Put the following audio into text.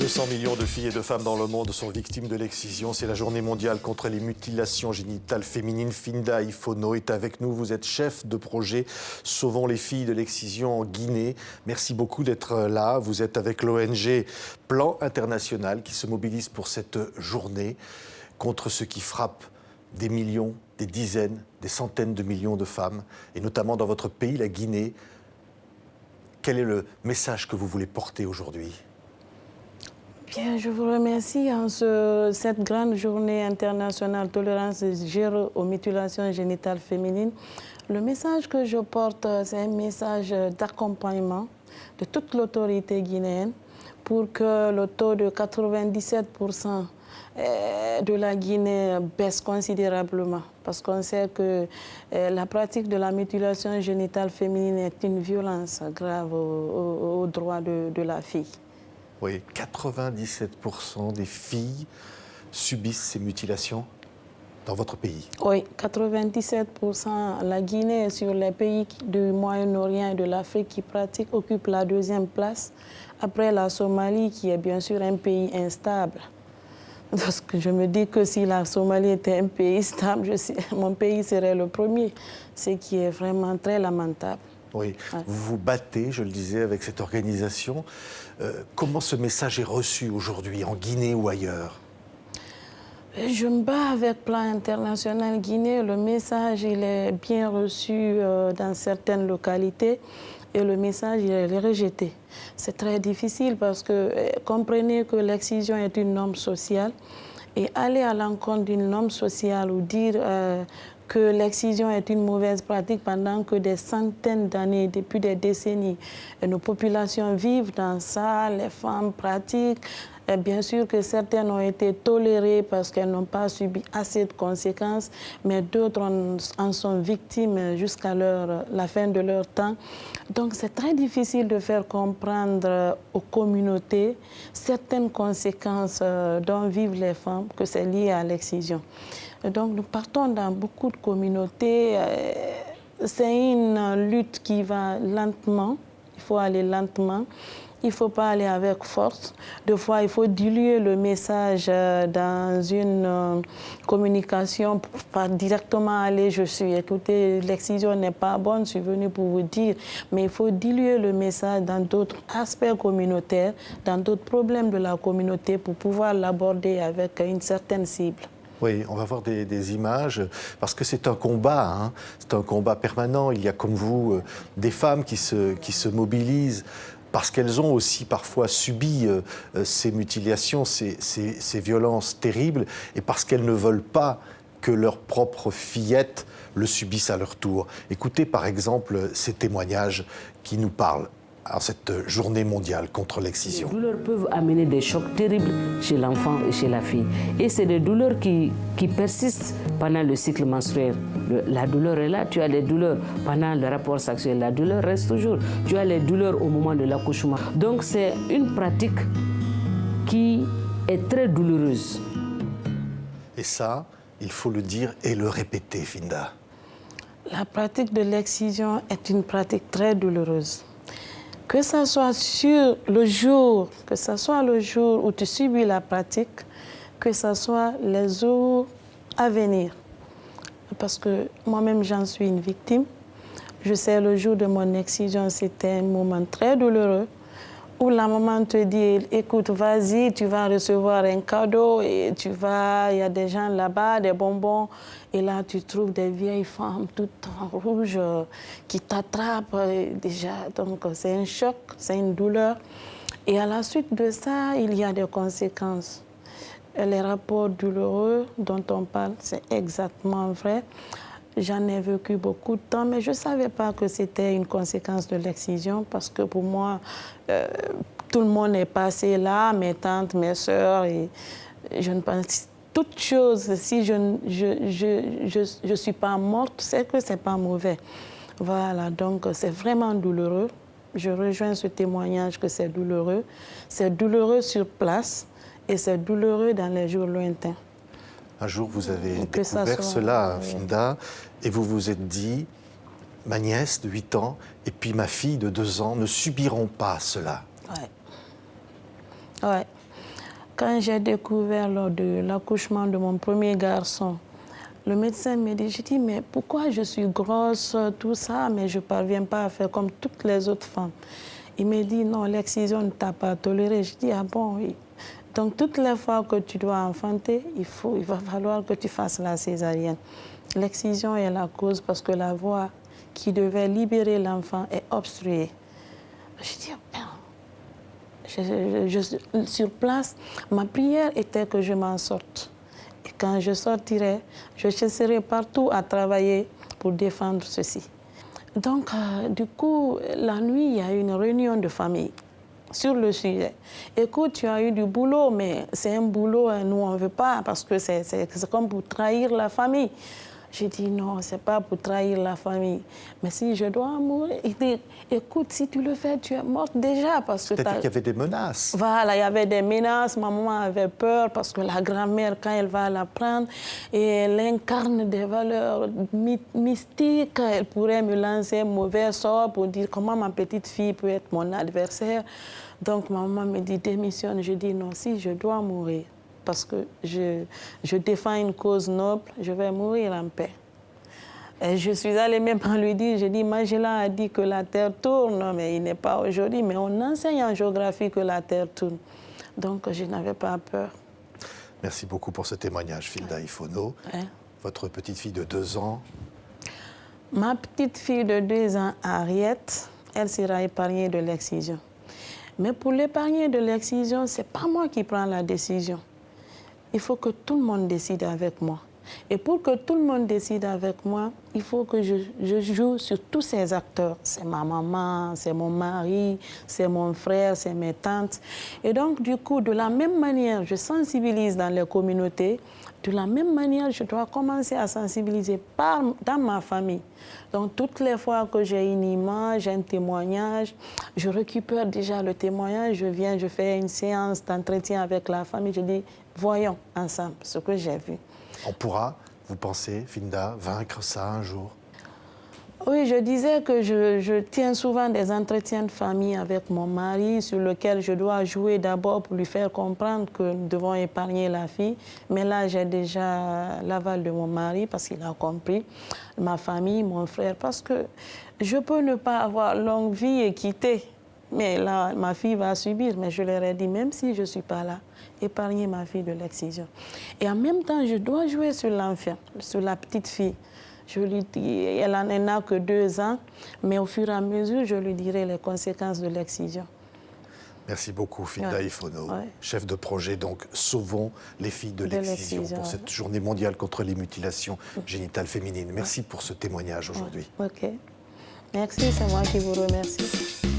200 millions de filles et de femmes dans le monde sont victimes de l'excision. C'est la journée mondiale contre les mutilations génitales féminines. Finda Ifono est avec nous. Vous êtes chef de projet Sauvons les filles de l'excision en Guinée. Merci beaucoup d'être là. Vous êtes avec l'ONG Plan International qui se mobilise pour cette journée contre ce qui frappe des millions, des dizaines, des centaines de millions de femmes, et notamment dans votre pays, la Guinée. Quel est le message que vous voulez porter aujourd'hui ? Bien, je vous remercie en cette grande journée internationale tolérance zéro aux mutilations génitales féminines. Le message que je porte, c'est un message d'accompagnement de toute l'autorité guinéenne pour que le taux de 97% de la Guinée baisse considérablement. Parce qu'on sait que la pratique de la mutilation génitale féminine est une violence grave aux droits de la fille. Oui, 97% des filles subissent ces mutilations dans votre pays. Oui, 97%. La Guinée, sur les pays du Moyen-Orient et de l'Afrique qui pratiquent, occupe la deuxième place, après la Somalie, qui est bien sûr un pays instable. Parce que je me dis que si la Somalie était un pays stable, mon pays serait le premier, ce qui est vraiment très lamentable. Oui, ouais. Vous vous battez, je le disais, avec cette organisation. Comment ce message est reçu aujourd'hui, en Guinée ou ailleurs ? Je me bats avec Plan International Guinée. Le message, il est bien reçu dans certaines localités et le message, il est rejeté. C'est très difficile parce que comprenez que l'excision est une norme sociale et aller à l'encontre d'une norme sociale ou dire que l'excision est une mauvaise pratique pendant que des centaines d'années, depuis des décennies, nos populations vivent dans ça, les femmes pratiquent. Et bien sûr que certaines ont été tolérées parce qu'elles n'ont pas subi assez de conséquences, mais d'autres en sont victimes jusqu'à la fin de leur temps. Donc c'est très difficile de faire comprendre aux communautés certaines conséquences dont vivent les femmes, que c'est lié à l'excision. Donc nous partons dans beaucoup de communautés. C'est une lutte qui va lentement, il faut aller lentement. Il ne faut pas aller avec force. Des fois, il faut diluer le message dans une communication, pas directement aller, écoutez, l'excision n'est pas bonne, je suis venue pour vous dire, mais il faut diluer le message dans d'autres aspects communautaires, dans d'autres problèmes de la communauté pour pouvoir l'aborder avec une certaine cible. Oui, on va voir des images, parce que c'est un combat, hein. C'est un combat permanent. Il y a comme vous des femmes qui se mobilisent parce qu'elles ont aussi parfois subi ces mutilations, ces violences terribles, et parce qu'elles ne veulent pas que leurs propres fillettes le subissent à leur tour. Écoutez par exemple ces témoignages qui nous parlent en cette journée mondiale contre l'excision. Les douleurs peuvent amener des chocs terribles chez l'enfant et chez la fille. Et c'est des douleurs qui persistent pendant le cycle menstruel. La douleur est là, tu as les douleurs pendant le rapport sexuel, la douleur reste toujours. Tu as les douleurs au moment de l'accouchement. Donc c'est une pratique qui est très douloureuse. Et ça, il faut le dire et le répéter, Finda. La pratique de l'excision est une pratique très douloureuse. Que ce soit sur le jour, que ce soit le jour où tu subis la pratique, que ce soit les jours à venir. Parce que moi-même, j'en suis une victime. Je sais, le jour de mon excision, c'était un moment très douloureux où la maman te dit, écoute, vas-y, tu vas recevoir un cadeau et il y a des gens là-bas, des bonbons. Et là, tu trouves des vieilles femmes toutes en rouge qui t'attrapent déjà. Donc, c'est un choc, c'est une douleur. Et à la suite de ça, il y a des conséquences. Les rapports douloureux dont on parle, c'est exactement vrai. J'en ai vécu beaucoup de temps, mais je ne savais pas que c'était une conséquence de l'excision parce que pour moi, tout le monde est passé là, mes tantes, mes sœurs, et je ne pense toute chose, si je suis pas morte, c'est que c'est pas mauvais. Voilà, donc c'est vraiment douloureux. Je rejoins ce témoignage que c'est douloureux. C'est douloureux sur place et c'est douloureux dans les jours lointains. Un jour, vous avez découvert cela, Finda, et vous vous êtes dit, ma nièce de 8 ans et puis ma fille de 2 ans ne subiront pas cela. Ouais. Quand j'ai découvert lors de l'accouchement de mon premier garçon, le médecin me dit, je dis, mais pourquoi je suis grosse, tout ça, mais je ne parviens pas à faire comme toutes les autres femmes. Il me dit, non, l'excision ne t'a pas toléré. Je dis, ah bon, oui. Donc, toutes les fois que tu dois enfanter, il va falloir que tu fasses la césarienne. L'excision est la cause parce que la voie qui devait libérer l'enfant est obstruée. Je dis, sur place, ma prière était que je m'en sorte. Et quand je sortirai, je chercherai partout à travailler pour défendre ceci. Donc, du coup, la nuit, il y a eu une réunion de famille sur le sujet. Écoute, tu as eu du boulot, mais c'est un boulot, nous, on ne veut pas, parce que c'est comme pour trahir la famille. J'ai dit non, ce n'est pas pour trahir la famille. Mais si je dois mourir, il dit, écoute, si tu le fais, tu es morte déjà. C'est-à-dire qu'il y avait des menaces. Voilà, il y avait des menaces. Ma maman avait peur parce que la grand-mère, quand elle va la prendre, et elle incarne des valeurs mystiques, elle pourrait me lancer un mauvais sort pour dire comment ma petite fille peut être mon adversaire. Donc ma maman me dit démissionne. Je dis non, si je dois mourir, parce que je défends une cause noble, je vais mourir en paix. Et je suis allée même lui dire, je dis, Magellan a dit que la Terre tourne, mais il n'est pas aujourd'hui, mais on enseigne en géographie que la Terre tourne. Donc je n'avais pas peur. Merci beaucoup pour ce témoignage, Filda Ifono. Votre petite fille de 2 ans. Ma petite fille de 2 ans, Ariette, elle sera épargnée de l'excision. Mais pour l'épargner de l'excision, ce n'est pas moi qui prends la décision. Il faut que tout le monde décide avec moi. Et pour que tout le monde décide avec moi, il faut que je joue sur tous ces acteurs. C'est ma maman, c'est mon mari, c'est mon frère, c'est mes tantes. Et donc, du coup, de la même manière, je sensibilise dans les communautés. De la même manière, je dois commencer à sensibiliser dans ma famille. Donc, toutes les fois que j'ai une image, un témoignage, je récupère déjà le témoignage, je viens, je fais une séance d'entretien avec la famille, je dis, voyons ensemble ce que j'ai vu. On pourra, vous pensez, Filda, vaincre ça un jour? Oui, je disais que je tiens souvent des entretiens de famille avec mon mari sur lesquels je dois jouer d'abord pour lui faire comprendre que nous devons épargner la fille. Mais là, j'ai déjà l'aval de mon mari parce qu'il a compris, ma famille, mon frère, parce que je peux ne pas avoir longue vie et quitter. Mais là, ma fille va subir. Mais je leur ai dit, même si je ne suis pas là, épargner ma fille de l'excision. Et en même temps, je dois jouer sur l'enfant, sur la petite fille. Je lui dis, elle n'a que 2 ans, mais au fur et à mesure, je lui dirai les conséquences de l'excision. Merci beaucoup, Filda Ifono, chef de projet, donc Sauvons les filles de l'excision pour cette journée mondiale contre les mutilations génitales féminines. Merci pour ce témoignage aujourd'hui. OK. Merci, c'est moi qui vous remercie.